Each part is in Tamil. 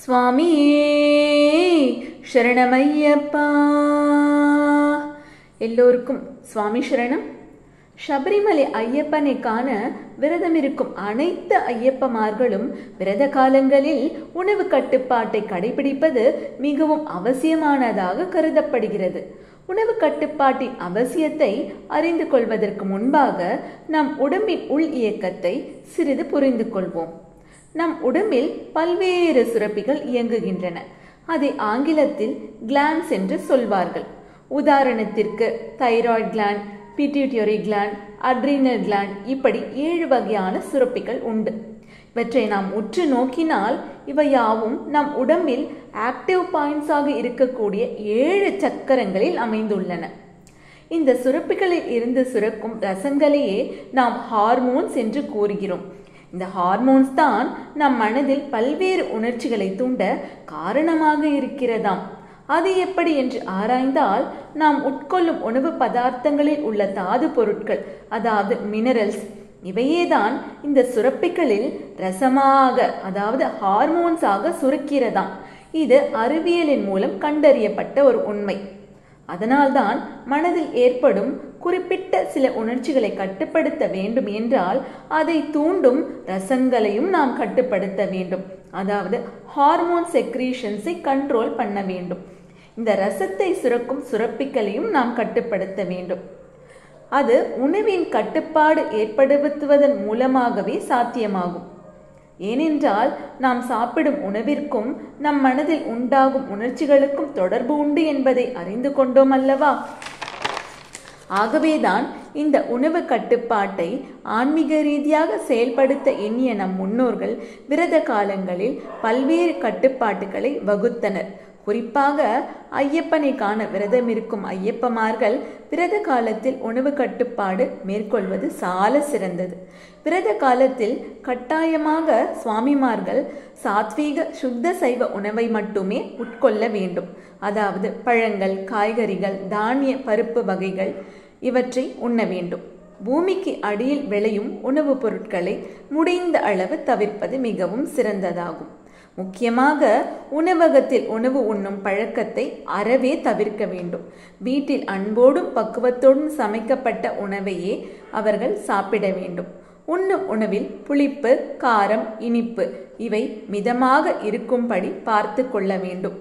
சுவாமியே சரணமையப்பா. எல்லோருக்கும் சுவாமி சரணம். சபரிமலை ஐயப்பனை காண விரதமிருக்கும் அனைத்து ஐயப்பமார்களும் விரத காலங்களில் உணவு கட்டுப்பாட்டை கடைபிடிப்பது மிகவும் அவசியமானதாக கருதப்படுகிறது. உணவு கட்டுப்பாட்டின் அவசியத்தை அறிந்து கொள்வதற்கு முன்பாக நம் உடம்பின் உள் இயக்கத்தை சிறிது புரிந்து கொள்வோம். நம் உடம்பில் பல்வேறு சுரப்பிகள் இயங்குகின்றன. அதை ஆங்கிலத்தில் கிளாண்ட்ஸ் என்று சொல்வார்கள். உதாரணத்திற்கு thyroid gland, pituitary gland, adrenal gland, இப்படி 7 வகையான சுரப்பிகள் உண்டு. இவற்றை நாம் உற்று நோக்கினால் இவையாவும் நம் உடம்பில் ஆக்டிவ் பாயிண்ட்ஸாக இருக்கக்கூடிய 7 சக்கரங்களில் அமைந்துள்ளன. இந்த சுரப்பிகளில் இருந்து சுரக்கும் ரசங்களையே நாம் ஹார்மோன்ஸ் என்று கூறுகிறோம். இந்த ஹார்மோன்ஸ் தான் நம் மனதில் பல்வேறு உணர்ச்சிகளை தூண்ட காரணமாக இருக்கிறதாம். அது எப்படி என்று ஆராய்ந்தால், நாம் உட்கொள்ளும் உணவு பதார்த்தங்களில் உள்ள தாது பொருட்கள், அதாவது மினரல்ஸ், இவையேதான் இந்த சுரப்பிகளில் ரசமாக, அதாவது ஹார்மோன்ஸாக சுரக்கிறதாம். இது அறிவியலின் மூலம் கண்டறியப்பட்ட ஒரு உண்மை. அதனால்தான் மனதில் ஏற்படும் குறிப்பிட்ட சில உணர்ச்சிகளை கட்டுப்படுத்த வேண்டும் என்றால் அதை தூண்டும் ரசங்களையும் நாம் கட்டுப்படுத்த வேண்டும். அதாவது ஹார்மோன் செக்ரீஷன்ஸை கண்ட்ரோல் பண்ண வேண்டும். இந்த ரசத்தை சுரக்கும் சுரப்பிகளையும் நாம் கட்டுப்படுத்த வேண்டும். அது உணவின் கட்டுப்பாடு ஏற்படுத்துவதன் மூலமாகவே சாத்தியமாகும். ஏனென்றால் நாம் சாப்பிடும் உணவிற்கும் நம் மனதில் உண்டாகும் உணர்ச்சிகளுக்கும் தொடர்பு உண்டு என்பதை அறிந்து கொண்டோம் அல்லவா? ஆகவேதான் இந்த உணவு கட்டுப்பாட்டை ஆன்மீக ரீதியாக செயல்படுத்த எண்ணிய நம் முன்னோர்கள் விரத காலங்களில் பல்வேறு கட்டுப்பாட்டுகளை வகுத்தனர். குறிப்பாக ஐயப்பனை காண விரதம் இருக்கும் ஐயப்பமார்கள் விரத காலத்தில் உணவு கட்டுப்பாடு மேற்கொள்வது சால சிறந்தது. விரத காலத்தில் கட்டாயமாக சுவாமிமார்கள் சாத்வீக சுத்த சைவ உணவை மட்டுமே உட்கொள்ள வேண்டும். அதாவது பழங்கள், காய்கறிகள், தானிய பருப்பு வகைகள் இவற்றை உண்ண வேண்டும். பூமிக்கு அடியில் விளையும் உணவுப் பொருட்களை முடிந்த அளவு தவிர்ப்பது மிகவும் சிறந்ததாகும். முக்கியமாக உணவகத்தில் உணவு உண்ணும் பழக்கத்தை அறவே தவிர்க்க வேண்டும். வீட்டில் அன்போடும் பக்குவத்தோடும் சமைக்கப்பட்ட உணவையே அவர்கள் சாப்பிட வேண்டும். உண்ணும் உணவில் புளிப்பு, காரம், இனிப்பு இவை மிதமாக இருக்கும்படி பார்த்து கொள்ள வேண்டும்.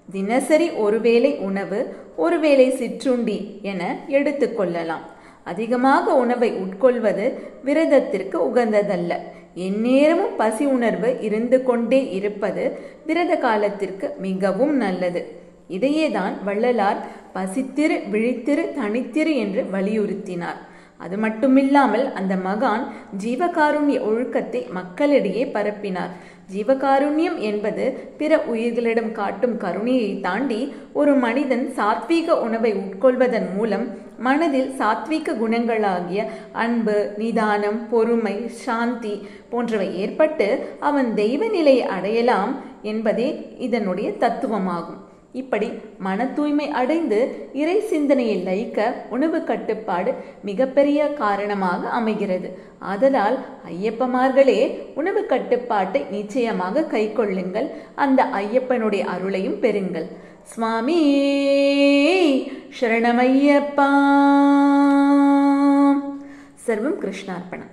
தினசரி ஒருவேளை உணவு, ஒருவேளை சிற்றுண்டி என எடுத்துக்கொள்ளலாம். அதிகமாக உணவை உட்கொள்வது விரதத்திற்கு உகந்ததல்ல. எந்நேரமும் பசி உணர்வு இருந்து கொண்டே இருப்பது விரத காலத்திற்கு மிகவும் நல்லது. இதையேதான் வள்ளலார் பசித்திரு, விழித்திரு, தனித்திரு என்று வலியுறுத்தினார். அது மட்டுமில்லாமல் அந்த மகான் ஜீவகாருண்ய ஒழுக்கத்தை மக்களிடையே பரப்பினார். ஜீவகாருண்யம் என்பது பிற உயிர்களிடம் காட்டும் கருணையை தாண்டி ஒரு மனிதன் சாத்வீக உணவை உட்கொள்வதன் மூலம் மனதில் சாத்வீக குணங்களாகிய அன்பு, நிதானம், பொறுமை, சாந்தி போன்றவை ஏற்பட்டு அவன் தெய்வ நிலையை அடையலாம் என்பதே இதனுடைய தத்துவமாகும். இப்படி மன தூய்மை அடைந்து இறை சிந்தனையில் லயிக்க உணவு கட்டுப்பாடு மிகப்பெரிய காரணமாக அமைகிறது. ஆதலால் ஐயப்பமார்களே உணவு கட்டுப்பாட்டை நிச்சயமாக கை கொள்ளுங்கள். அந்த ஐயப்பனுடைய அருளையும் பெறுங்கள். சுவாமி சரணமையப்பா. சர்வம் கிருஷ்ணார்ப்பணம்.